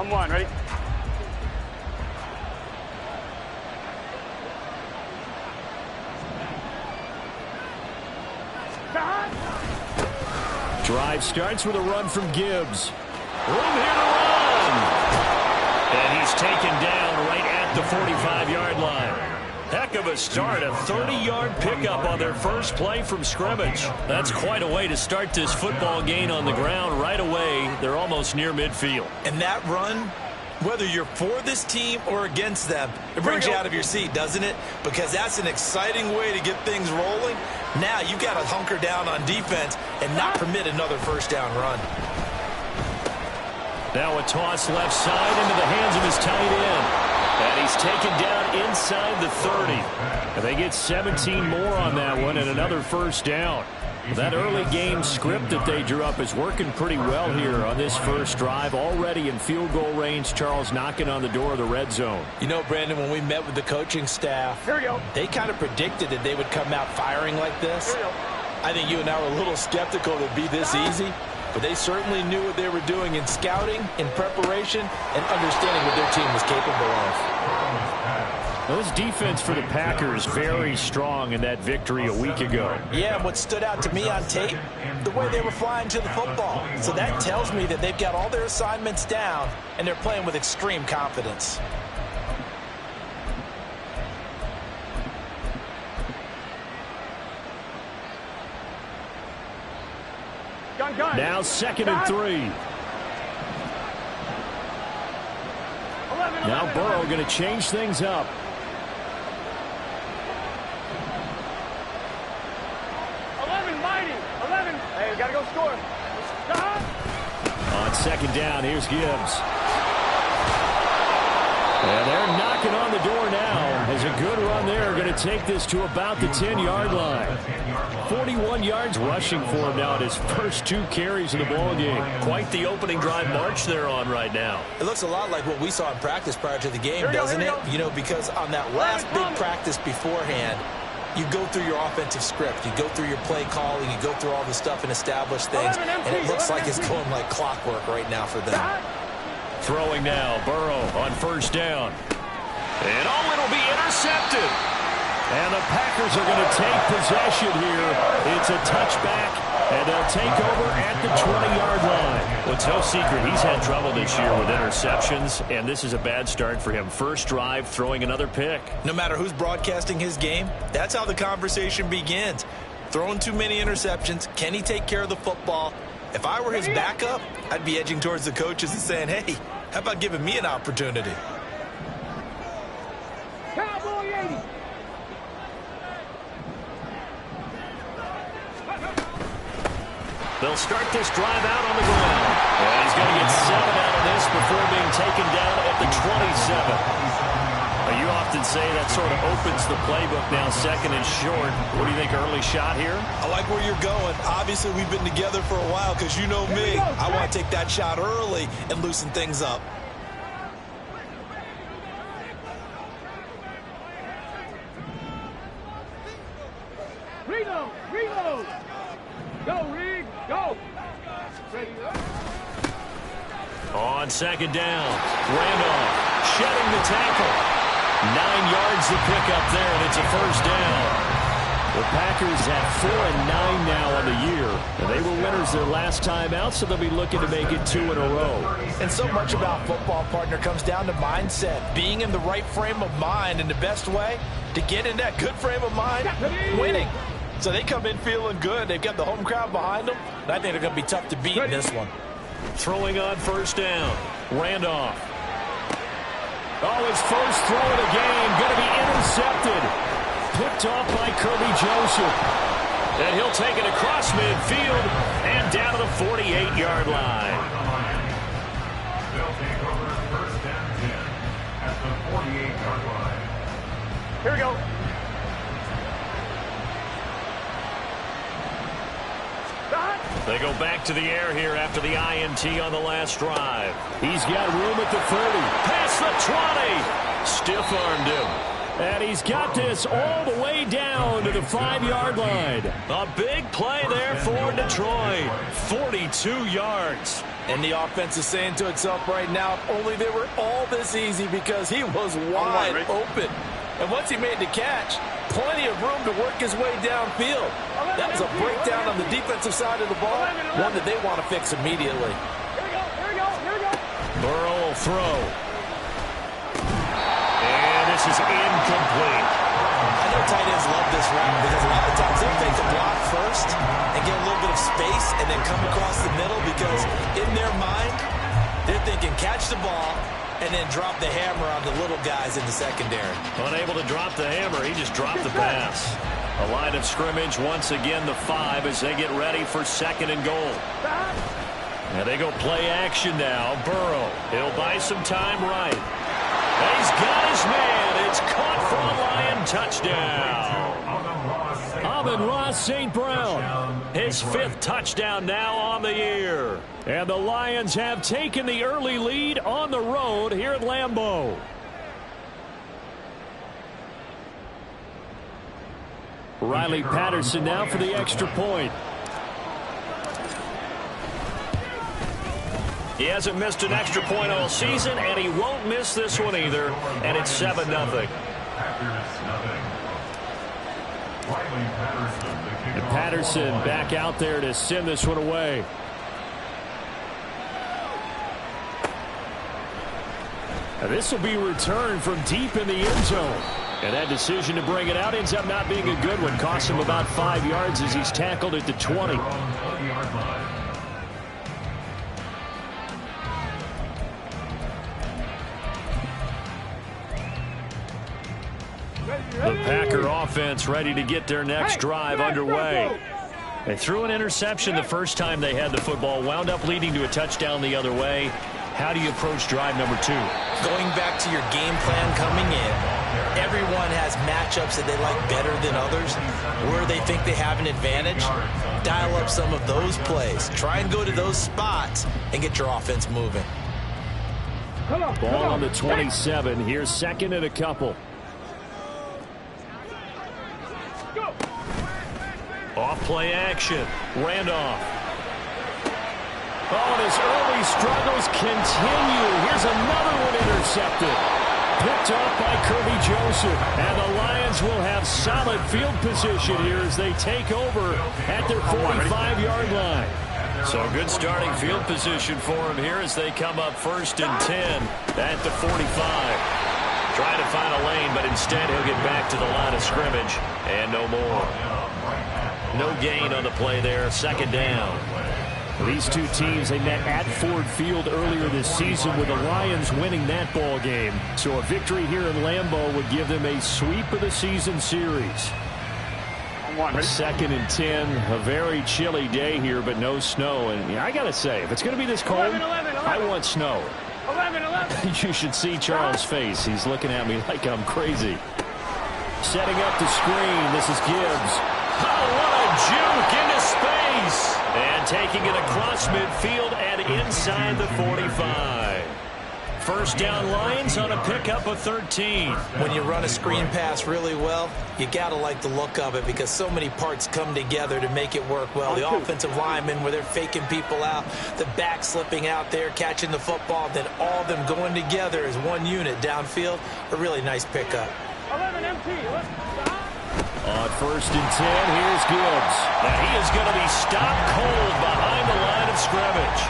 On one, ready? Drive starts with a run from Gibbs. Room here to run. And he's taken down right at the 45-yard line. Heck of a start, a 30-yard pickup on their first play from scrimmage. That's quite a way to start this football game on the ground right away. They're almost near midfield. And that run, whether you're for this team or against them, it brings you out of your seat, doesn't it? Because that's an exciting way to get things rolling. Now you've got to hunker down on defense and not permit another first down run. Now a toss left side into the hands of his tight end. And he's taken down inside the 30. And they get 17 more on that one and another first down. That early game script that they drew up is working pretty well here on this first drive. Already in field goal range, Charles knocking on the door of the red zone. You know, Brandon, when we met with the coaching staff, they kind of predicted that they would come out firing like this. I think you and I were a little skeptical it would be this easy. But they certainly knew what they were doing in scouting, in preparation, and understanding what their team was capable of. Well, this defense for the Packers very strong in that victory a week ago. Yeah, and what stood out to me on tape, the way they were flying to the football. So that tells me that they've got all their assignments down, and they're playing with extreme confidence. Now 2nd and 3. Now Burrow going to change things up. Hey, we gotta go score. On 2nd down, here's Gibbs. And they're knocking on the door now. As a good run there, going to take this to about the 10-yard line. 41 yards rushing for him now at his first 2 carries of the ball game. Quite the opening drive march they're on right now. It looks a lot like what we saw in practice prior to the game, doesn't it? You know, because on that last big practice beforehand, you go through your offensive script. You go through your play calling. You go through all the stuff and establish things. And it looks like it's going like clockwork right now for them. Throwing now, Burrow on first down. And it'll be intercepted. And the Packers are going to take possession here. It's a touchback, and they'll take over at the 20-yard line. Well, it's no secret he's had trouble this year with interceptions, and this is a bad start for him. First drive, throwing another pick. No matter who's broadcasting his game, that's how the conversation begins. Throwing too many interceptions. Can he take care of the football? If I were his backup, I'd be edging towards the coaches and saying, hey, how about giving me an opportunity? Cowboy 80. They'll start this drive out on the ground. And he's going to get 7 out of this before being taken down at the 27. You often say that sort of opens the playbook now, 2nd and short. What do you think, early shot here? I like where you're going. Obviously, we've been together for a while because you know me. I want to take that shot early and loosen things up. Reload. Go, Reed. Go. Ready up. On 2nd down, Randolph shedding the tackle. 9 yards to pick up there, and it's a first down. The Packers have 4-9 now on the year. And they were winners their last time out, so they'll be looking to make it 2 in a row. And so much about football, partner, comes down to mindset. Being in the right frame of mind, and the best way to get in that good frame of mind, winning. So they come in feeling good. They've got the home crowd behind them. And I think they're going to be tough to beat in this one. Throwing on first down, Randolph. Oh, his first throw of the game, going to be intercepted. Picked off by Kirby Joseph. And he'll take it across midfield and down to the 48-yard line. They'll take over first and 10 at the 48-yard line. Here we go. They go back to the air here after the INT on the last drive. He's got room at the 30. Past the 20. Stiff-armed him. And he's got this all the way down to the 5-yard line. A big play there for Detroit. 42 yards. And the offense is saying to itself right now, if only they were all this easy, because he was wide open. And once he made the catch, plenty of room to work his way downfield. That was a breakdown on the defensive side of the ball, one that they want to fix immediately. Burrow will throw. And this is incomplete. I know tight ends love this route because a lot of times they'll take the block first and get a little bit of space and then come across the middle, because in their mind, they're thinking catch the ball and then drop the hammer on the little guys in the secondary. Unable to drop the hammer, he just dropped the pass. A line of scrimmage once again, the 5, as they get ready for 2nd and goal. And they go play action now. Burrow, he'll buy some time right. He's got his man. It's caught for a Lion touchdown. Amon-Ra St. Brown, his 5th touchdown now on the year. And the Lions have taken the early lead on the road here at Lambeau. Riley Patterson now for the extra point. He hasn't missed an extra point all season, and he won't miss this one either. And it's 7-0. And Patterson back out there to send this one away. And this will be returned from deep in the end zone. And that decision to bring it out ends up not being a good one. Costs him about 5 yards as he's tackled at the 20. The Packer offense ready to get their next drive underway. They threw an interception the first time they had the football, wound up leading to a touchdown the other way. How do you approach drive number 2? Going back to your game plan coming in, everyone has matchups that they like better than others, where they think they have an advantage. Dial up some of those plays. Try and go to those spots and get your offense moving. Ball on the 27. Here's 2nd and a couple. Off play action. Randolph. Oh, and his early struggles continue. Here's another one intercepted. Picked off by Kirby Joseph. And the Lions will have solid field position here as they take over at their 45-yard line. So good starting field position for him here as they come up 1st and 10 at the 45. Trying to find a lane, but instead he'll get back to the line of scrimmage. And no more. No gain on the play there. 2nd down. These two teams, they met at Ford Field earlier this season with the Lions winning that ball game. So a victory here in Lambeau would give them a sweep of the season series. 2nd and 10. A very chilly day here, but no snow. And I got to say, if it's going to be this cold, I want snow. 11. You should see Charles' face. He's looking at me like I'm crazy. Setting up the screen. This is Gibbs. Oh, what a juke into space. And taking it across midfield and inside the 45. 1st down Lions on a pickup of 13. When you run a screen pass really well, you got to like the look of it because so many parts come together to make it work well. The offensive linemen, where they're faking people out, the back slipping out there, catching the football, then all of them going together as one unit downfield. A really nice pickup. 11 empty. On 1st and 10, here's Gibbs. And he is going to be stopped cold behind the line of scrimmage.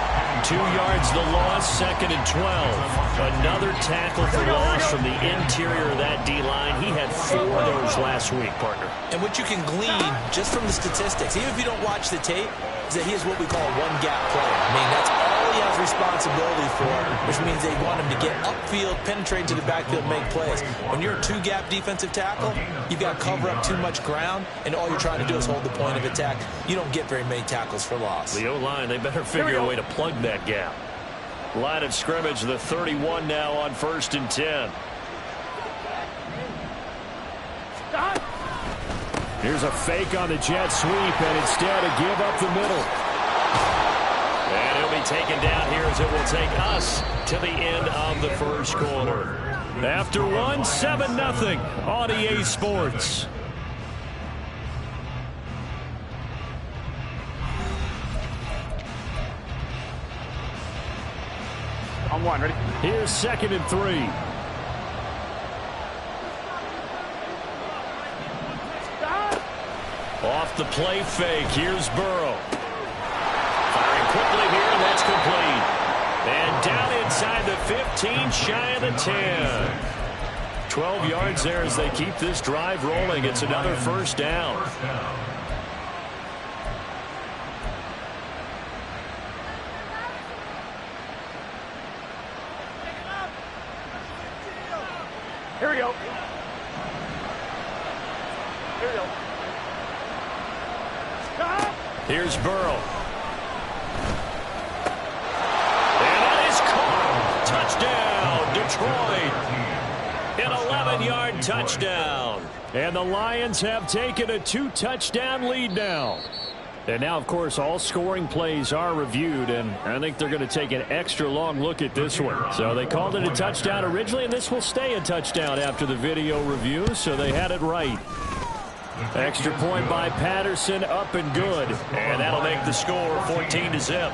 2 yards the loss, 2nd and 12. Another tackle for loss from the interior of that D-line. He had 4 of those last week, partner. And what you can glean just from the statistics, even if you don't watch the tape, is that he is what we call a one-gap player. I mean, that's all he has responsibility for, which means they want him to get upfield, penetrate to the backfield, make plays. When you're a 2-gap defensive tackle, you've got to cover up too much ground, and all you're trying to do is hold the point of attack. You don't get very many tackles for loss. The O-line, they better figure a way to plug that gap. Line of scrimmage, the 31 now on 1st and 10. Here's a fake on the jet sweep, and instead a give up the middle. And he'll be taken down here as it will take us to the end of the 1st quarter. After one, 7-0 on EA Sports. and 1. Ready? Here's 2nd and 3. Off the play fake. Here's Burrow. Firing quickly here, and that's complete. And down inside the 15, shy of the 10. 12 yards there as they keep this drive rolling. It's another first down. Here we go. Here we go. Stop. Here's Burrow. And that is caught. Touchdown, Detroit. An 11-yard touchdown. And the Lions have taken a 2-touchdown lead now. And now, of course, all scoring plays are reviewed, and I think they're going to take an extra long look at this one. So they called it a touchdown originally, and this will stay a touchdown after the video review, so they had it right. Extra point by Patterson, up and good. And that'll make the score 14-0.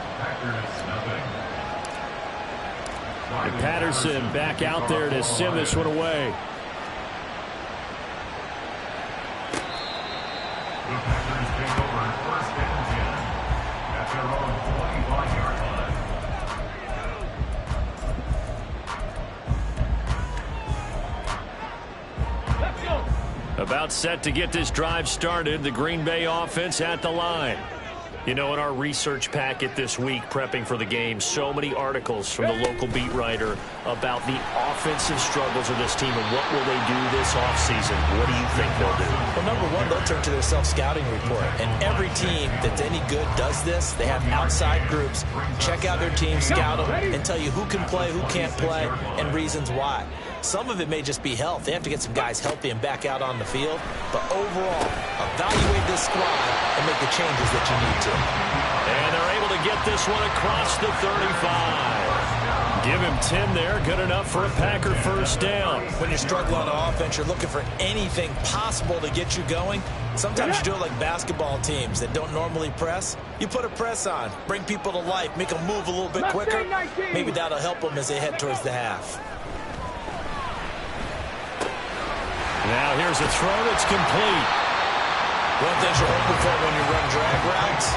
And Patterson back out there to send this one away. About set to get this drive started. The Green Bay offense at the line. You know, in our research packet this week, prepping for the game, so many articles from the local beat writer about the offensive struggles of this team and what will they do this offseason. What do you think they'll do? Well, number one, they'll turn to their self-scouting report. And every team that's any good does this. They have outside groups. Check out their team, scout them, and tell you who can play, who can't play, and reasons why. Some of it may just be health. They have to get some guys healthy and back out on the field. But overall, evaluate this squad and make the changes that you need to. And they're able to get this one across the 35. Give him 10 there. Good enough for a Packer first down. When you're struggling on offense, you're looking for anything possible to get you going. Sometimes you do it like basketball teams that don't normally press. You put a press on, bring people to life, make them move a little bit quicker. Maybe that'll help them as they head towards the half. Now here's a throw that's complete. One thing you're hoping for when you run drag routes,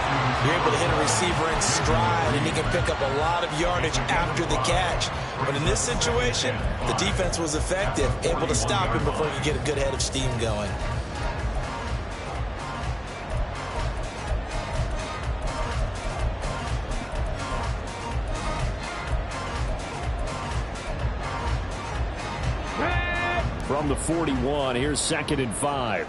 you're able to hit a receiver in stride, and he can pick up a lot of yardage after the catch. But in this situation, the defense was effective, able to stop him before he could get a good head of steam going. From the 41, here's 2nd and 5.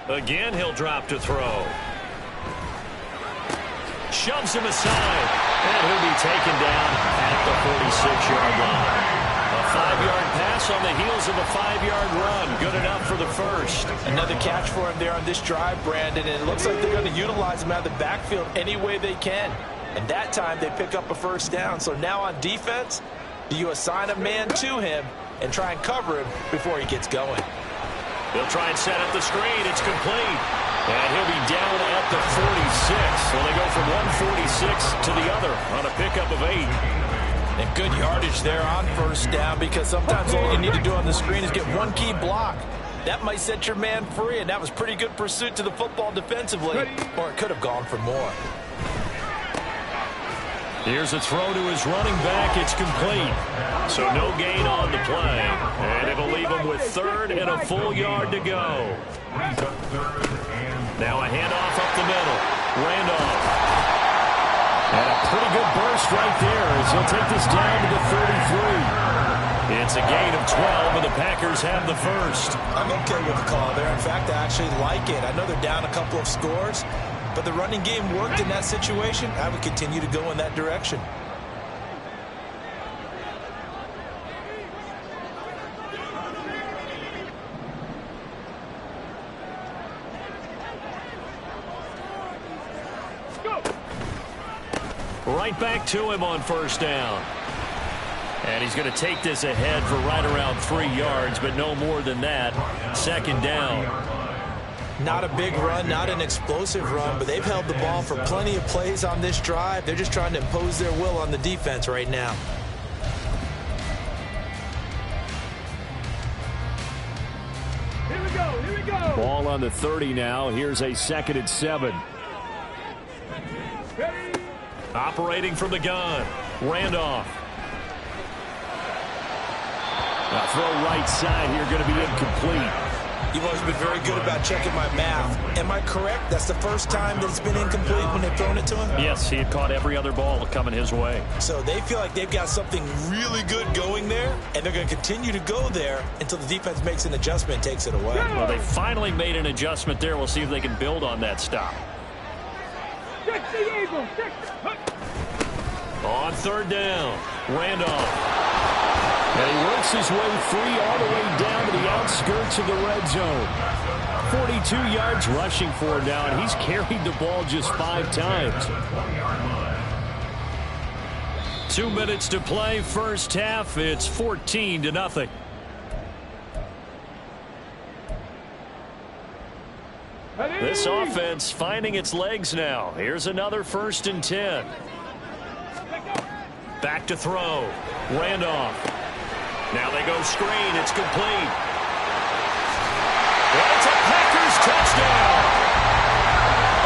Again, he'll drop to throw. Shoves him aside, and he'll be taken down at the 46-yard line. A 5-yard pass on the heels of a 5-yard run. Good enough for the first. Another catch for him there on this drive, Brandon, and it looks like they're going to utilize him out of the backfield any way they can. And that time, they pick up a first down. So now on defense, do you assign a man to him and try and cover him before he gets going? They'll try and set up the screen. It's complete. And he'll be down at the 46. So they go from 146 to the other on a pickup of 8. And good yardage there on first down, because sometimes all you need to do on the screen is get one key block. That might set your man free, and that was pretty good pursuit to the football defensively. Or it could have gone for more. Here's a throw to his running back. It's complete. So no gain on the play. And it'll leave him with 3rd and a full yard to go. Now a handoff up the middle. Randolph. And a pretty good burst right there as he'll take this down to the 33. It's a gain of 12, and the Packers have the first. I'm okay with the call there. In fact, I actually like it. I know they're down a couple of scores, but the running game worked in that situation. I would continue to go in that direction. Right back to him on first down. And he's going to take this ahead for right around 3 yards, but no more than that. 2nd down. Not a big run, not an explosive run, but they've held the ball for plenty of plays on this drive. They're just trying to impose their will on the defense right now. Here we go, here we go. Ball on the 30 now. Here's a 2nd and 7. Ready. Operating from the gun. Randolph. Now throw right side here, going to be incomplete. You've always been very good about checking my math. Am I correct? That's the first time that it's been incomplete when they've thrown it to him? Yes, he had caught every other ball coming his way. So they feel like they've got something really good going there, and they're going to continue to go there until the defense makes an adjustment and takes it away. Well, they finally made an adjustment there. We'll see if they can build on that stop. On 3rd down, Randolph. And he works his way free all the way down to the outskirts of the red zone. 42 yards rushing for him now, and he's carried the ball just 5 times. 2 minutes to play, first half. It's 14-0. This offense finding its legs now. Here's another 1st and 10. Back to throw. Randolph. Now they go screen. It's complete. Well, it's a Packers touchdown.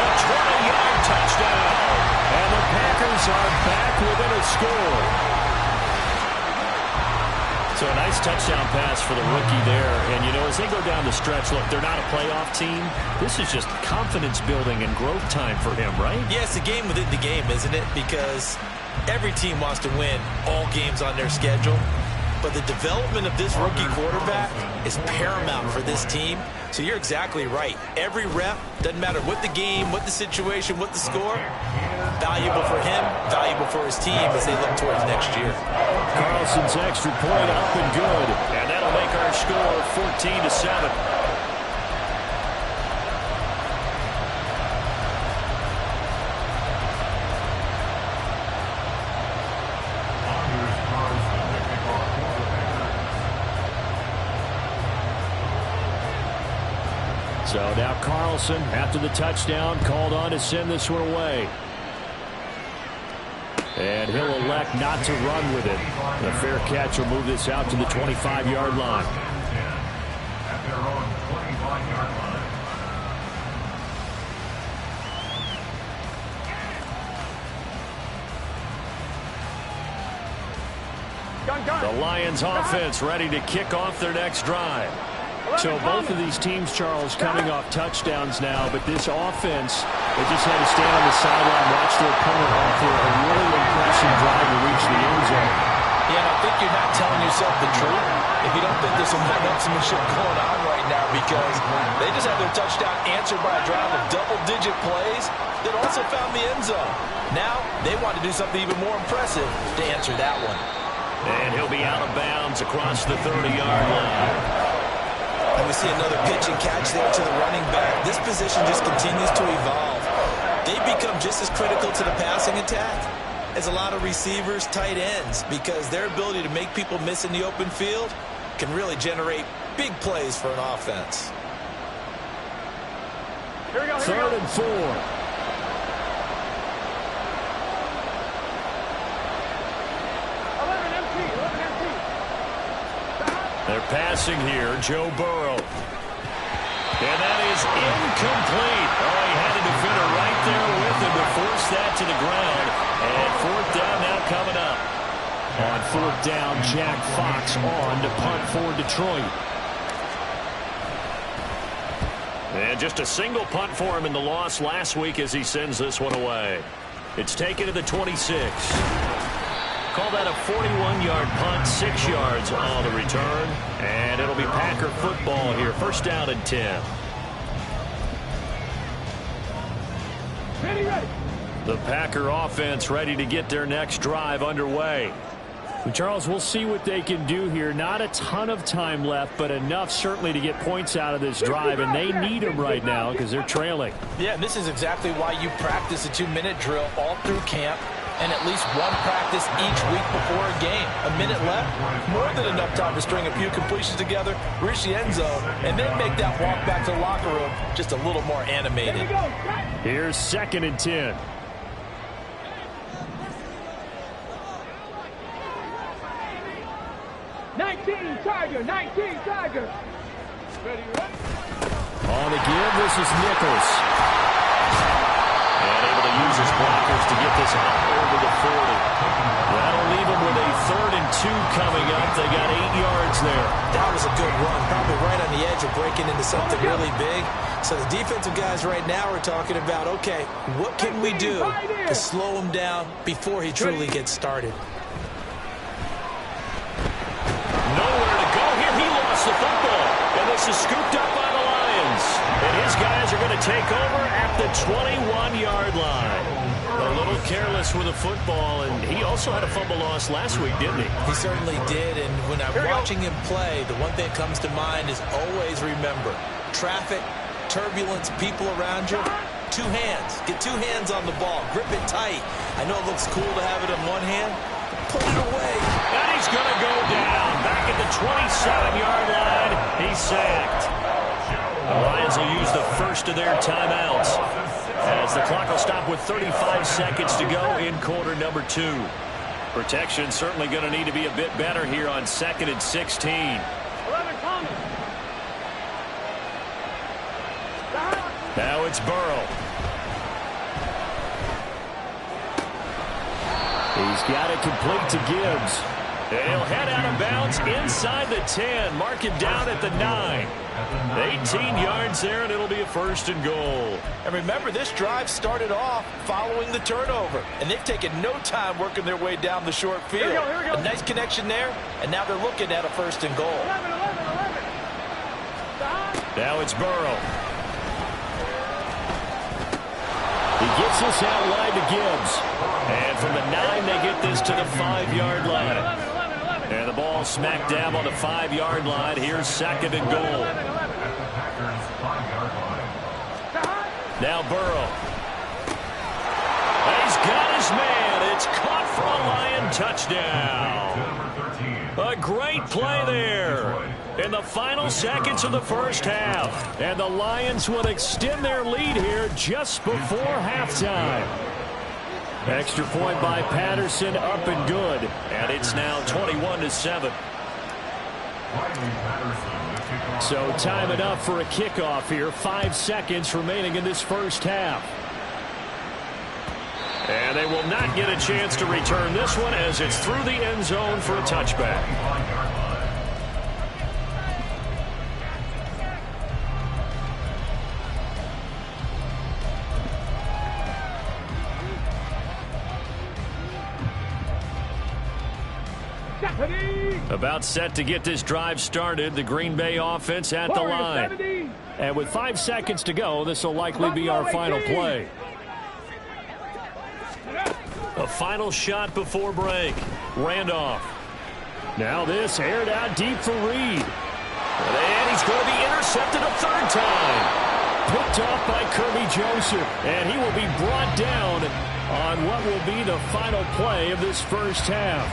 A 20-yard touchdown. And the Packers are back within a score. So a nice touchdown pass for the rookie there. And, you know, as they go down the stretch, look, they're not a playoff team. This is just confidence building and growth time for him, right? Yeah, it's a game within the game, isn't it? Because every team wants to win all games on their schedule. But the development of this rookie quarterback is paramount for this team. So you're exactly right. Every rep, doesn't matter what the game, what the situation, what the score, valuable for him, valuable for his team as they look towards next year. Carlson's extra point up and good. And that'll make our score 14-7. So now Carlson, after the touchdown, called on to send this one away. And he'll elect not to run with it. A fair catch will move this out to the 25-yard line. At their own 25-yard line. The Lions offense ready to kick off their next drive. So both of these teams, Charles, coming off touchdowns now, but this offense, they just had to stand on the sideline, watch their opponent offer a really impressive drive to reach the end zone. Yeah, and I think you're not telling yourself the truth if you don't think there's some one-upsmanship going on right now, because they just had their touchdown answered by a drive of double-digit plays that also found the end zone. Now they want to do something even more impressive to answer that one. And he'll be out of bounds across the 30-yard line. And we see another pitch and catch there to the running back. This position just continues to evolve. They become just as critical to the passing attack as a lot of receivers, tight ends, because their ability to make people miss in the open field can really generate big plays for an offense. Here we go, 3rd and 4. 11 empty. They're passing here, Joe Burrow. And that is incomplete. Oh, he had a defender right there with him to force that to the ground. And 4th down now coming up. On 4th down, Jack Fox on to punt for Detroit. And just a single punt for him in the loss last week as he sends this one away. It's taken to the 26. Call that a 41-yard punt, 6 yards on the return. And it'll be Packer football here. 1st down and 10. Ready. The Packer offense ready to get their next drive underway. And Charles, we'll see what they can do here. Not a ton of time left, but enough certainly to get points out of this drive. And they need them right now because they're trailing. Yeah, this is exactly why you practice a 2-minute drill all through camp. and at least one practice each week before a game. A minute left, more than enough time to string a few completions together, reach the end zone, and then make that walk back to the locker room just a little more animated. Here's 2nd and 10. Tiger, 19 Tiger. Ready, ready. On the give, this is Nichols. And able to use his blockers to get this out over the 40. That'll leave him with a 3rd and 2 coming up. They got 8 yards there. That was a good run, probably right on the edge of breaking into something really big. So the defensive guys right now are talking about, okay, what can we do to slow him down before he truly gets started? The football, and this is scooped up by the Lions. And his guys are going to take over at the 21-yard line. A little careless with the football, and he also had a fumble loss last week, didn't he? He certainly did, and when I'm watching him play, the one thing that comes to mind is always remember, traffic, turbulence, people around you, 2 hands. Get 2 hands on the ball. Grip it tight. I know it looks cool to have it in one hand. Pull it away. And he's going to go down. Back at the 27-yard line. He's sacked. The Lions will use the first of their timeouts as the clock will stop with 35 seconds to go in quarter number 2. Protection certainly going to need to be a bit better here on 2nd and 16. 11 coming. Now it's Burrow. He's got it complete to Gibbs. He'll head out of bounds inside the 10. Mark him down at the 9. 18 yards there, and it'll be a 1st and goal. And remember, this drive started off following the turnover. And they've taken no time working their way down the short field. Here we go. A nice connection there, and now they're looking at a 1st and goal. 11. Now it's Burrow. He gets this out wide to Gibbs. And from the 9, they get this to the 5-yard line. And the ball smack dab on the 5-yard line. Here's 2nd and goal. Now Burrow. And he's got his man. It's caught for a Lion touchdown. A great play there in the final seconds of the first half. And the Lions will extend their lead here just before halftime. Extra point by Patterson, up and good. And it's now 21-7. So time it up for a kickoff here. 5 seconds remaining in this first half. And they will not get a chance to return this one as it's through the end zone for a touchback. About set to get this drive started. The Green Bay offense at the line. And with 5 seconds to go, this will likely be our final play. A final shot before break. Randolph. Now this aired out deep for Reed. And he's going to be intercepted a 3rd time. Picked off by Kirby Joseph. And he will be brought down on what will be the final play of this first half.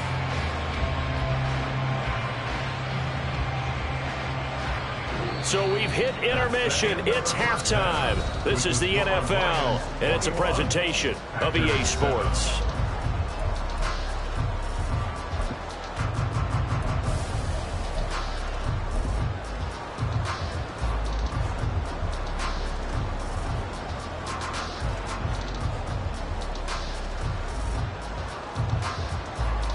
So we've hit intermission. It's halftime. This is the NFL, and it's a presentation of EA Sports.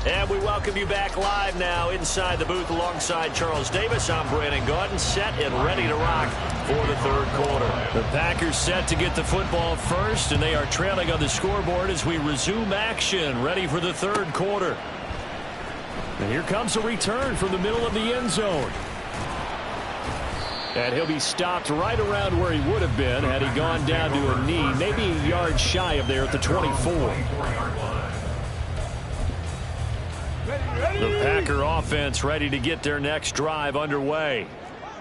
And we welcome you back live now inside the booth alongside Charles Davis. I'm Brandon Gaudin, set and ready to rock for the 3rd quarter. The Packers set to get the football first, and they are trailing on the scoreboard as we resume action, ready for the 3rd quarter. And here comes a return from the middle of the end zone. And he'll be stopped right around where he would have been had he gone down to a knee, maybe a yard shy of there at the 24. The Packer offense ready to get their next drive underway.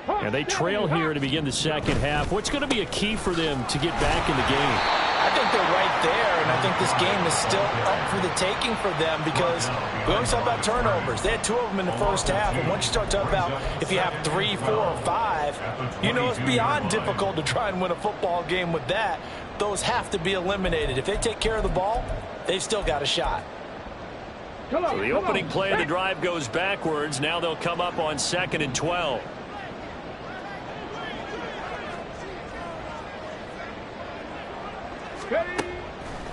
And they trail here to begin the second half. What's going to be a key for them to get back in the game? I think they're right there, and I think this game is still up for the taking for them because we always talk about turnovers. They had 2 of them in the first half, and once you start talking about if you have 3, 4, or 5, you know it's beyond difficult to try and win a football game with that. Those have to be eliminated. If they take care of the ball, they've still got a shot. So the opening play of the drive goes backwards. Now they'll come up on 2nd and 12.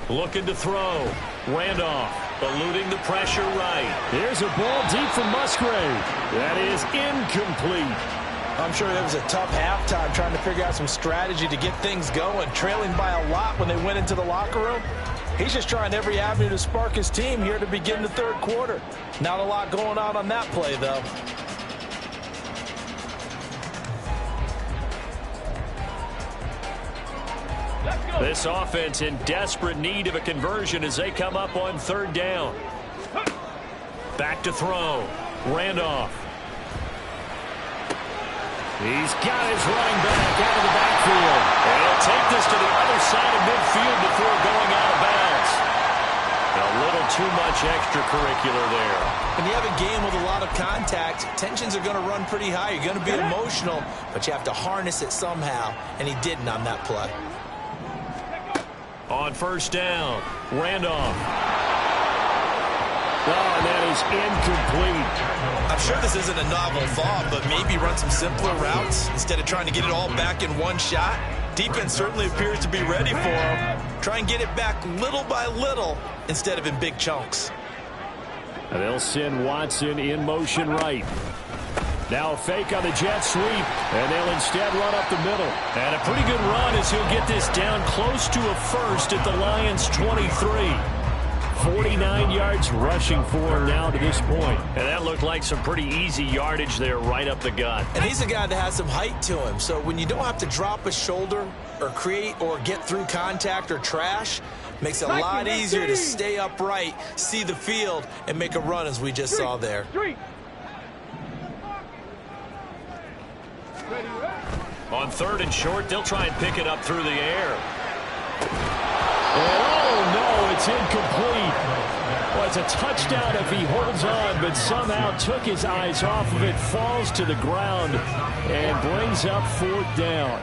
Looking to throw. Randolph eluding the pressure right. Here's a ball deep from Musgrave. That is incomplete. I'm sure it was a tough halftime trying to figure out some strategy to get things going, trailing by a lot when they went into the locker room. He's just trying every avenue to spark his team here to begin the third quarter. Not a lot going on that play, though. This offense in desperate need of a conversion as they come up on 3rd down. Back to throw. Randolph. He's got his running back out of the backfield. And he'll take this to the other side of midfield before going out of bounds. A little too much extracurricular there. When you have a game with a lot of contact, tensions are going to run pretty high. You're going to be emotional, but you have to harness it somehow, and he didn't on that play. On 1st down, Randolph. Oh, and that is incomplete. I'm sure this isn't a novel thought, but maybe run some simpler routes instead of trying to get it all back in one shot. Defense certainly appears to be ready for him. Try and get it back little by little instead of in big chunks. And they'll send Watson in motion right. Now a fake on the jet sweep, and they'll instead run up the middle. And a pretty good run as he'll get this down close to a first at the Lions' 23. 49 yards rushing for him now to this point. And that looked like some pretty easy yardage there right up the gut. And he's a guy that has some height to him, so when you don't have to drop a shoulder or create or get through contact or trash, makes it a lot easier to stay upright, see the field, and make a run as we just saw there. On 3rd and short, they'll try and pick it up through the air. Oh, no, it's incomplete. Well, it's a touchdown if he holds on, but somehow took his eyes off of it, falls to the ground, and brings up 4th down.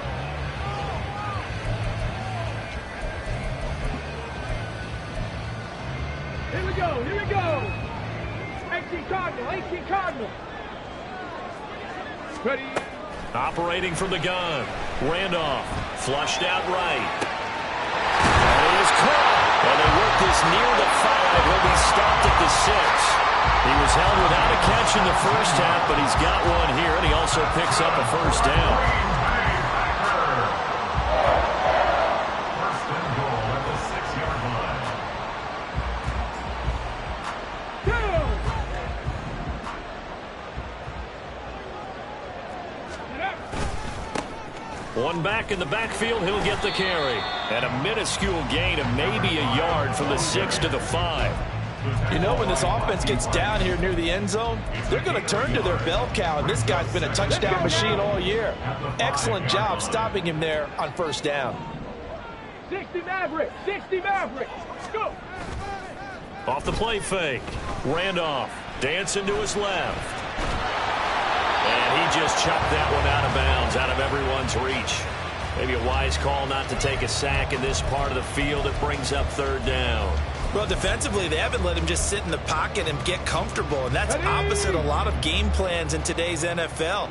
Here we go, here we go. 18 Cardinal. Ready. Operating from the gun. Randolph flushed out right. And he is caught. Well, they work this near the 5. He'll be stopped at the 6. He was held without a catch in the first half, but he's got one here, and he also picks up a 1st down. First and goal at the 6-yard line. One back in the backfield, he'll get the carry. And a minuscule gain of maybe a yard from the 6 to the 5. You know, when this offense gets down here near the end zone, they're going to turn to their bell cow, and this guy's been a touchdown machine all year. Excellent job stopping him there on 1st down. 60 Maverick, go! Off the play fake. Randolph dancing to his left. And he just chucked that one out of bounds, out of everyone's reach. Maybe a wise call not to take a sack in this part of the field. It brings up 3rd down. Well, defensively, they haven't let him just sit in the pocket and get comfortable, and that's opposite a lot of game plans in today's NFL.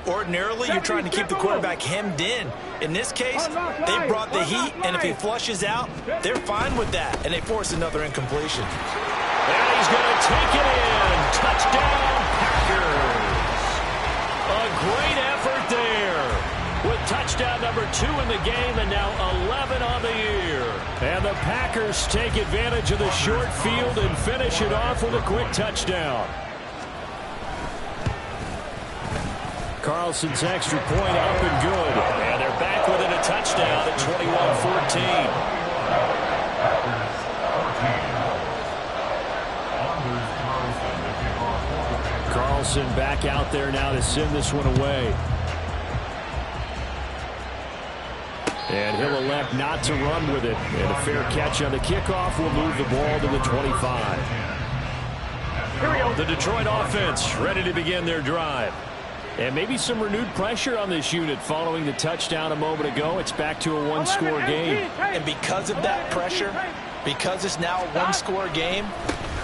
Ordinarily, you're trying to keep the quarterback hemmed in. In this case, they brought the heat, and if he flushes out, they're fine with that, and they force another incompletion. And he's going to take it in. Touchdown, Packers. A great effort there with touchdown number 2 in the game and now 11 on the year. And the Packers take advantage of the short field and finish it off with a quick touchdown. Carlson's extra point up and good. And they're back within a touchdown at 21-14. Carlson back out there now to send this one away. And he'll elect not to run with it. And a fair catch on the kickoff will move the ball to the 25. Here we go. The Detroit offense ready to begin their drive. And maybe some renewed pressure on this unit following the touchdown a moment ago. It's back to a one-score game. And because of that pressure, because it's now a one-score game,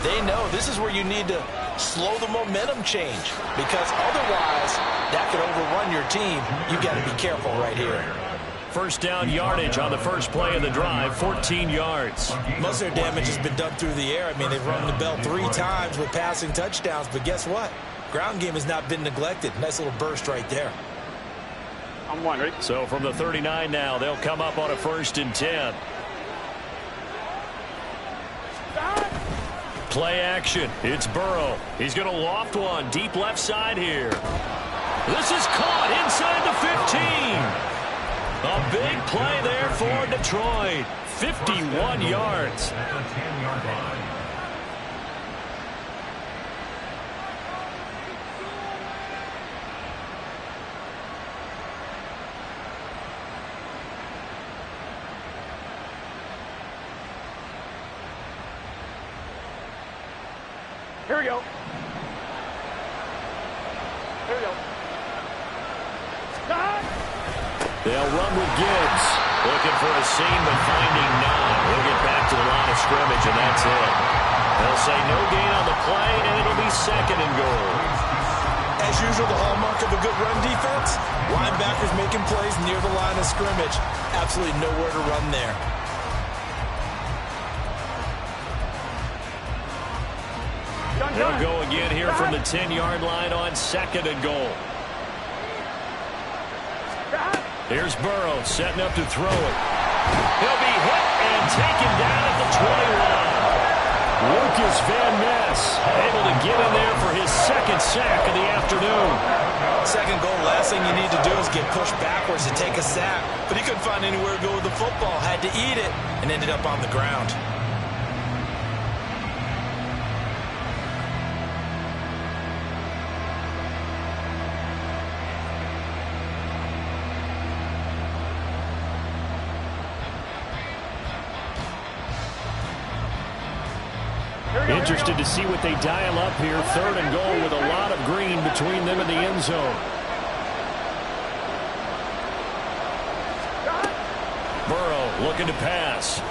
they know this is where you need to slow the momentum change. Because otherwise, that could overrun your team. You got to be careful right here. First down yardage on the first play of the drive, 14 yards. Most of their damage has been done through the air. I mean, they've rung the bell 3 times with passing touchdowns, but guess what? Ground game has not been neglected. Nice little burst right there. I'm one, ready? So from the 39 now, they'll come up on a 1st and 10. Play action. It's Burrow. He's going to loft one deep left side here. This is caught inside the 15. A big play there for Detroit. 51 yards. At the 10-yard line. Here we go. Here we go. Stop. They'll run with Gibbs. Looking for a seam, but finding none. He'll get back to the line of scrimmage, and that's it. They'll say no gain on the play, and it'll be 2nd and goal. As usual, the hallmark of a good run defense, linebackers making plays near the line of scrimmage. Absolutely nowhere to run there. They'll go again here from the 10-yard line on 2nd and goal. Here's Burrow setting up to throw it. He'll be hit and taken down at the 21. Lucas Van Ness able to get in there for his 2nd sack of the afternoon. 2nd goal, last thing you need to do is get pushed backwards to take a sack. But he couldn't find anywhere to go with the football. Had to eat it and ended up on the ground. Interested to see what they dial up here. 3rd and goal with a lot of green between them and the end zone. Burrow looking to pass.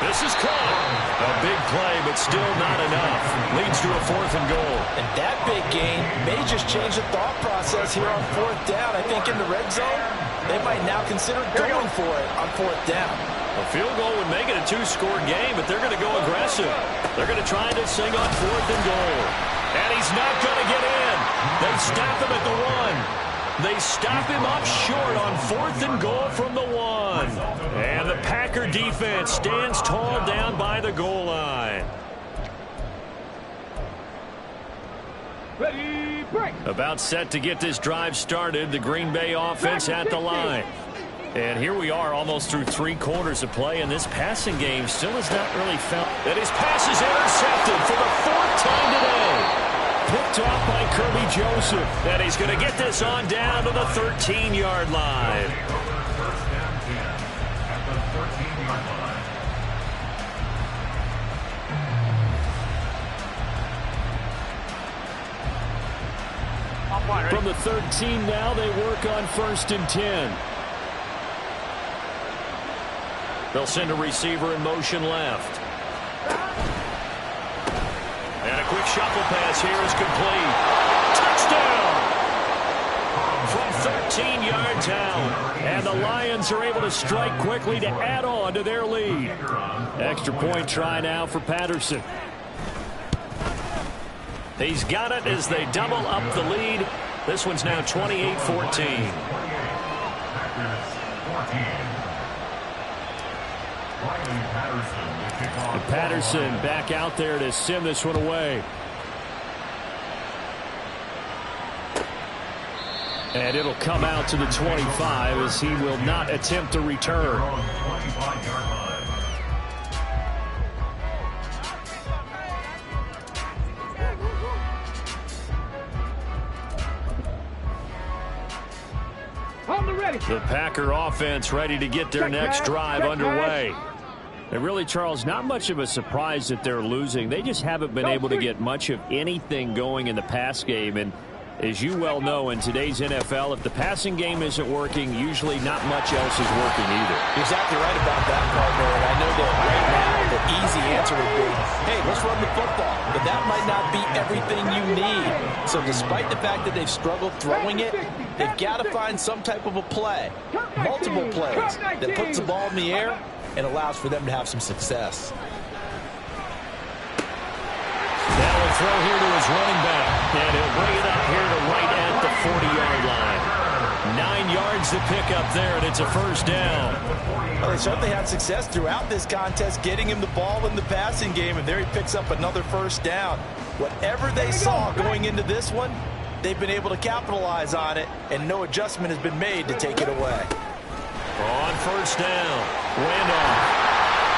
This is caught. A big play, but still not enough. Leads to a 4th and goal. And that big gain may just change the thought process here on 4th down. I think in the red zone, they might now consider going for it on 4th down. A field goal would make it a 2-score game, but they're going to go aggressive. They're going to try this thing on 4th and goal. And he's not going to get in. They stop him at the 1. They stop him up short on 4th and goal from the 1. And the Packer defense stands tall down by the goal line. Ready, break. About set to get this drive started. The Green Bay offense at the line. And here we are almost through 3 quarters of play, and this passing game still has not really found that his pass is intercepted for the 4th time today. Picked off by Kirby Joseph. And he's going to get this on down to the 13-yard line. First down 10 at the 13-yard line. I'm one, ready? From the 13 now, they work on 1st and 10. They'll send a receiver in motion left. And a quick shuffle pass here is complete. Touchdown! From 13 yards out. And the Lions are able to strike quickly to add on to their lead. Extra point try now for Patterson. He's got it as they double up the lead. This one's now 28-14. And Patterson back out there to send this one away. And it'll come out to the 25 as he will not attempt to return. On the ready. The Packer offense ready to get their next drive underway. And really, Charles, not much of a surprise that they're losing. They just haven't been able to get much of anything going in the pass game. And as you well know, in today's NFL, if the passing game isn't working, usually not much else is working either. You're exactly right about that, partner. And I know that right now the easy answer would be, hey, let's run the football. But that might not be everything you need. So despite the fact that they've struggled throwing it, they've got to find some type of a play, multiple plays, that puts the ball in the air and allows for them to have some success. Now a throw here to his running back, and he'll bring it up here to right at the 40-yard line. 9 yards to pick up there, and it's a first down. Well, they certainly had success throughout this contest, getting him the ball in the passing game, and there he picks up another first down. Whatever they saw going into this one, they've been able to capitalize on it, and no adjustment has been made to take it away. On first down, Randolph.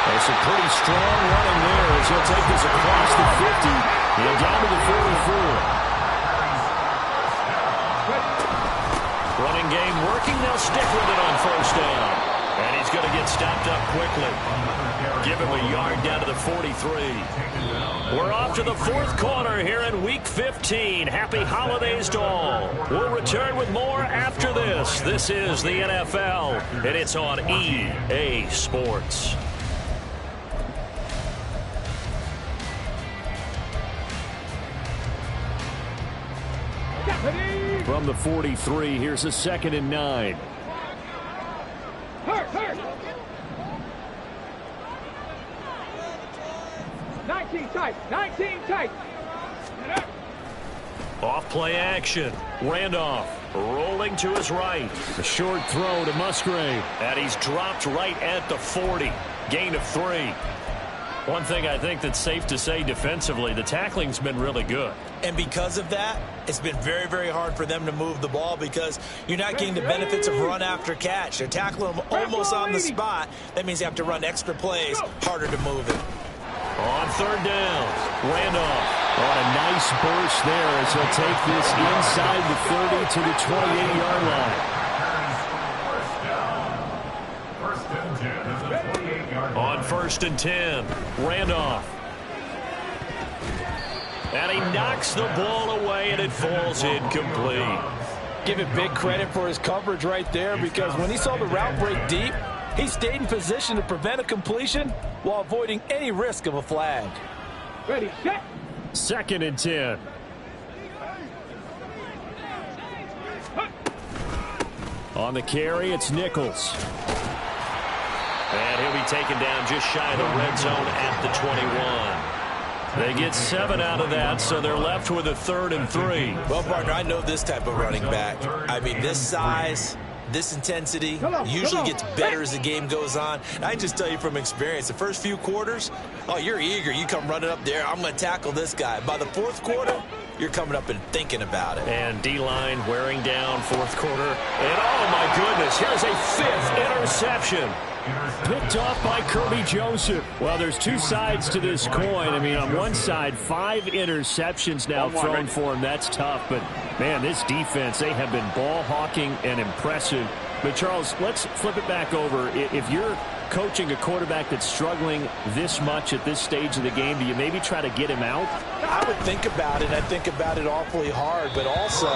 There's some pretty strong running there as he'll take this across the 50 and down to the 44. Running game working. They'll stick with it on first down. And he's going to get stopped up quickly. Give him a yard down to the 43. We're off to the fourth quarter here in Week 15. Happy holidays to all. We'll return with more after this. This is the NFL, and it's on EA Sports. From the 43, here's a 2nd and 9. Hurt. 19 tight. Off play action. Randolph rolling to his right. A short throw to Musgrave. And he's dropped right at the 40. Gain of 3. One thing I think that's safe to say defensively, the tackling's been really good. And because of that, it's been very, very hard for them to move the ball because you're not getting the benefits of run after catch. They're tackling them almost on the spot. That means you have to run extra plays, harder to move it. On third down, Randolph on a nice burst there as he'll take this inside the 30 to the 28-yard line. On 1st and 10, Randolph. And he knocks the ball away, and it falls incomplete. Give it big credit for his coverage right there because when he saw the route break deep, he stayed in position to prevent a completion while avoiding any risk of a flag. Ready, set. 2nd and 10. On the carry, it's Nichols. And he'll be taken down just shy of the red zone at the 21. They get 7 out of that, so they're left with a 3rd and 3. Well, partner, I know this type of running back. I mean, this size, this intensity usually gets better as the game goes on. And I just tell you from experience, the first few quarters, oh, you're eager. You come running up there, I'm going to tackle this guy. By the 4th quarter, you're coming up and thinking about it. And D-line wearing down 4th quarter. And, oh, my goodness, here's a 5th interception. Picked off by Kirby Joseph. Well, there's two sides to this coin. I mean, on one side, 5 interceptions now thrown for him. That's tough. But, man, this defense, they have been ball hawking and impressive. But, Charles, let's flip it back over. If you're coaching a quarterback that's struggling this much at this stage of the game, do you maybe try to get him out? I would think about it. I think about it awfully hard. But also,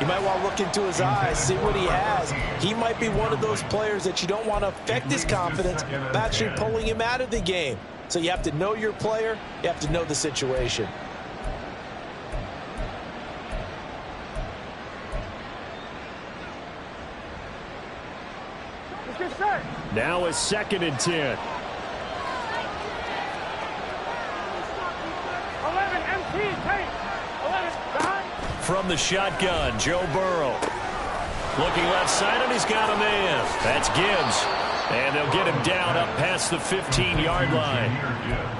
you might want to look into his eyes, see what he has. He might be one of those players that you don't want to affect his confidence by actually pulling him out of the game. So you have to know your player. You have to know the situation. Now a 2nd and 10. 11 empty, take. 11 behind. From the shotgun, Joe Burrow. Looking left side, and he's got a man. That's Gibbs. And they'll get him down up past the 15-yard line.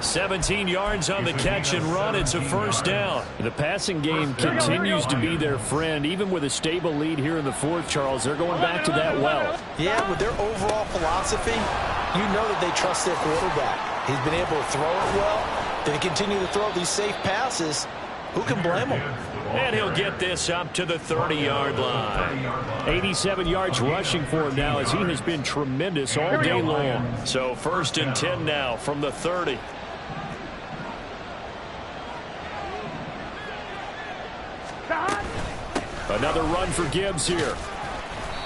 17 yards on the catch and run. It's a first down. The passing game continues to be their friend. Even with a stable lead here in the 4th, Charles, they're going back to that well. Yeah, with their overall philosophy, you know that they trust their quarterback. He's been able to throw it well. They continue to throw these safe passes. Who can blame him? And he'll get this up to the 30-yard line. 87 yards rushing for him now as he has been tremendous all day long. So 1st and 10 now from the 30. Another run for Gibbs here.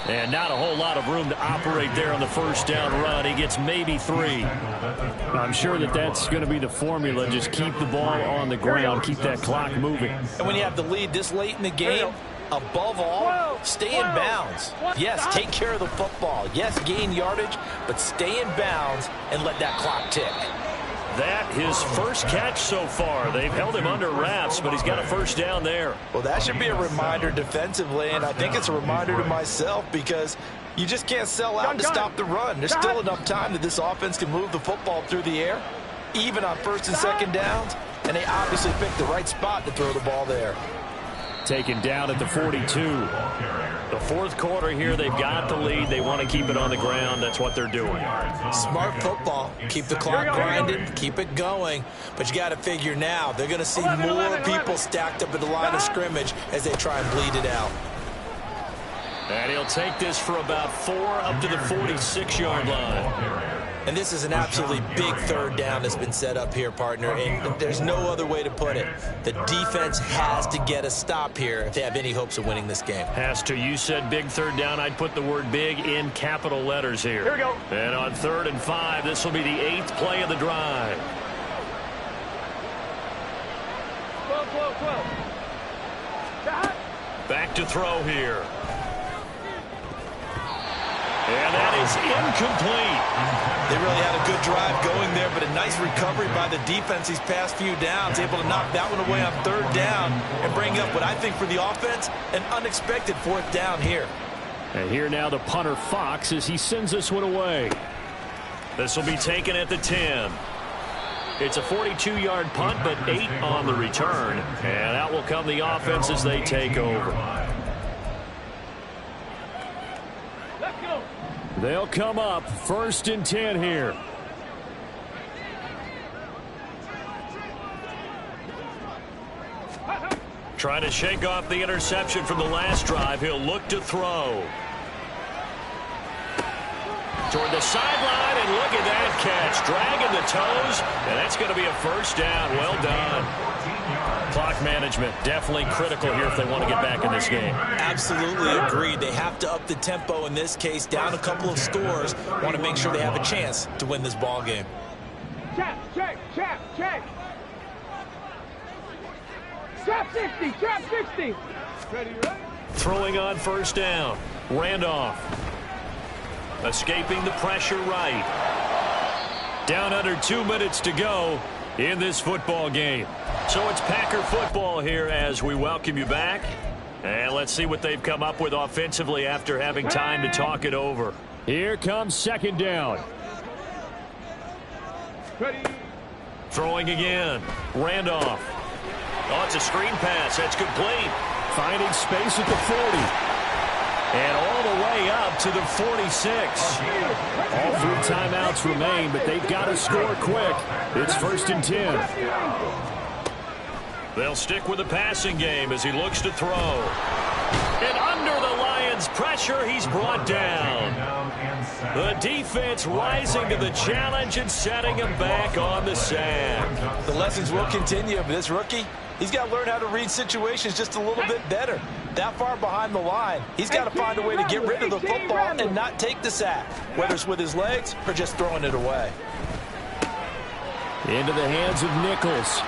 And not a whole lot of room to operate there on the 1st down run. He gets maybe 3. I'm sure that that's going to be the formula. Just keep the ball on the ground. Keep that clock moving. And when you have the lead this late in the game, above all, stay in bounds. Yes, take care of the football. Yes, gain yardage, but stay in bounds and let that clock tick. That his first catch so far. They've held him under wraps, but he's got a 1st down there. Well, that should be a reminder defensively, and I think it's a reminder to myself because you just can't sell out to stop the run. There's still enough time that this offense can move the football through the air, even on 1st and 2nd downs, and they obviously picked the right spot to throw the ball there. Taken down at the 42. The 4th quarter here, they've got the lead. They want to keep it on the ground. That's what they're doing. Smart football. Keep the clock grinding. Keep it going. But you got to figure now they're going to see more people stacked up at the line of scrimmage as they try and bleed it out. And he'll take this for about 4 up to the 46-yard line. And this is an absolutely big 3rd down that's been set up here, partner, and there's no other way to put it. The defense has to get a stop here if they have any hopes of winning this game. Has to. You said big 3rd down. I'd put the word big in capital letters here. Here we go. And on 3rd and 5, this will be the 8th play of the drive. 12. Back to throw here. And that is incomplete. They really had a good drive going there, but a nice recovery by the defense these past few downs, able to knock that one away on 3rd down and bring up what I think for the offense, an unexpected 4th down here. And here now the punter Fox as he sends this one away. This will be taken at the 10. It's a 42-yard punt, but 8 on the return. And out will come the offense as they take over. They'll come up 1st and 10 here. Trying to shake off the interception from the last drive. He'll look to throw. Toward the sideline, and look at that catch. Dragging the toes, and that's going to be a 1st down. Well done. Clock management definitely critical here if they want to get back in this game. Absolutely agreed. They have to up the tempo in this case, down a couple of scores. Want to make sure they have a chance to win this ball game. Check. Trap 60. Ready, right? Throwing on 1st down. Randolph. Escaping the pressure right. Down under 2 minutes to go in this football game. So it's Packer football here as we welcome you back. And let's see what they've come up with offensively after having time to talk it over. Here comes 2nd down. Ready. Throwing again. Randolph. Oh, it's a screen pass. That's complete. Finding space at the 40. And all the way up to the 46. All 3 timeouts remain, but they've got to score quick. It's 1st and 10. They'll stick with the passing game as he looks to throw. And under the Lions' pressure, he's brought down. The defense rising to the challenge and setting him back on the sack. The lessons will continue, but this rookie, he's got to learn how to read situations just a little bit better. That far behind the line, he's got to find a way to get rid of the football and not take the sack, whether it's with his legs or just throwing it away. Into the hands of Nichols.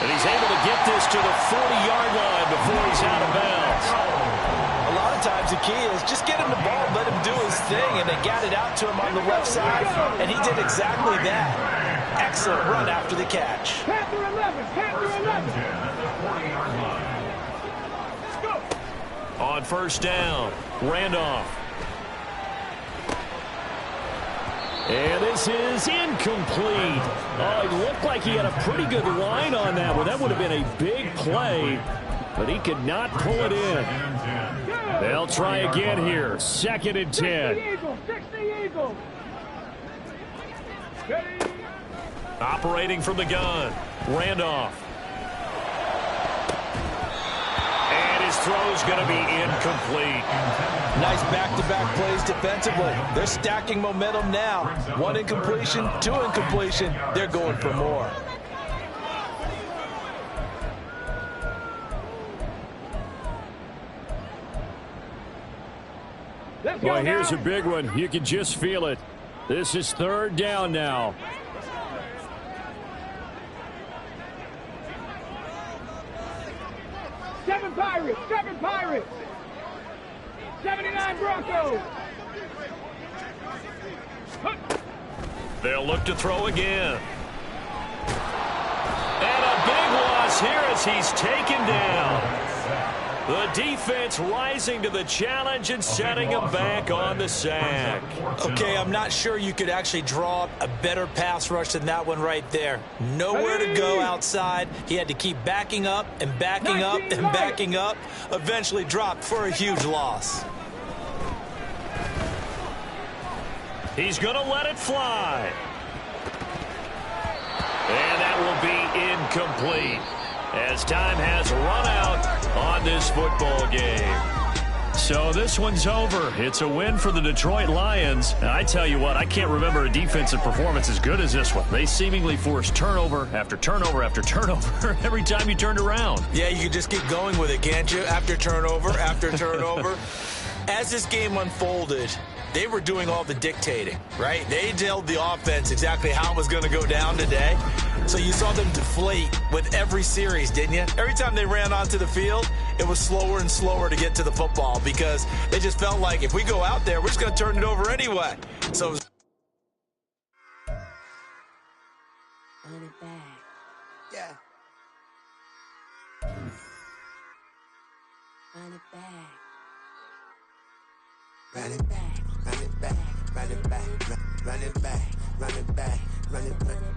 And he's able to get this to the 40-yard line before he's out of bounds. A lot of times the key is just get him the ball, let him do his thing, and they got it out to him on the left side, and he did exactly that. Excellent run after the catch. Panther 11. On 1st down, Randolph. And this is incomplete. Oh, it looked like he had a pretty good line on that one. That would have been a big play, but he could not pull it in. They'll try again here. 2nd and 10. 60 Eagles. Operating from the gun, Randolph. His throw's going to be incomplete. Nice back-to-back plays defensively. They're stacking momentum now. 1 incompletion, 2 incompletion. They're going for more. Well, here's a big one. You can just feel it. This is 3rd down now. Seven Pirates, 79 Broncos. They'll look to throw again. And a big loss here as he's taken down. The defense rising to the challenge and setting him back on the sack. Okay, I'm not sure you could actually draw up a better pass rush than that one right there. Nowhere to go outside. He had to keep backing up and backing up and backing up. Eventually dropped for a huge loss. He's going to let it fly. And that will be incomplete, as time has run out on this football game. So this one's over. It's a win for the Detroit Lions. And I tell you what, I can't remember a defensive performance as good as this one. They seemingly forced turnover after turnover after turnover every time you turned around. Yeah, you can just keep going with it, can't you? After turnover, after turnover. As this game unfolded, they were doing all the dictating, right? They told the offense exactly how it was going to go down today. So you saw them deflate with every series, didn't you? Every time they ran onto the field, it was slower and slower to get to the football because they just felt like if we go out there, we're just going to turn it over anyway. So it was Run it back. Yeah. Run it back. Run it back, run it back, run it back, run it back, run it back, run it back,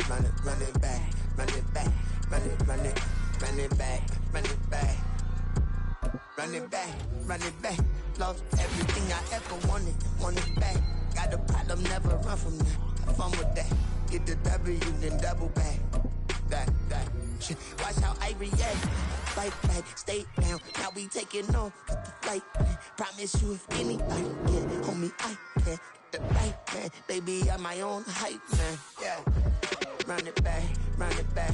run it back, run it back, run it back, run it back, run it back, run it back. Lost everything I ever want it back. Got a problem, never run from that. Have fun with that. Get the W, then double back. That shit. Watch how I react. Fight back, stay down. Now we taking on the flight. Promise you if anybody can, homie, I can. The right man, baby, I'm my own hype man. Yeah, run it back, run it back.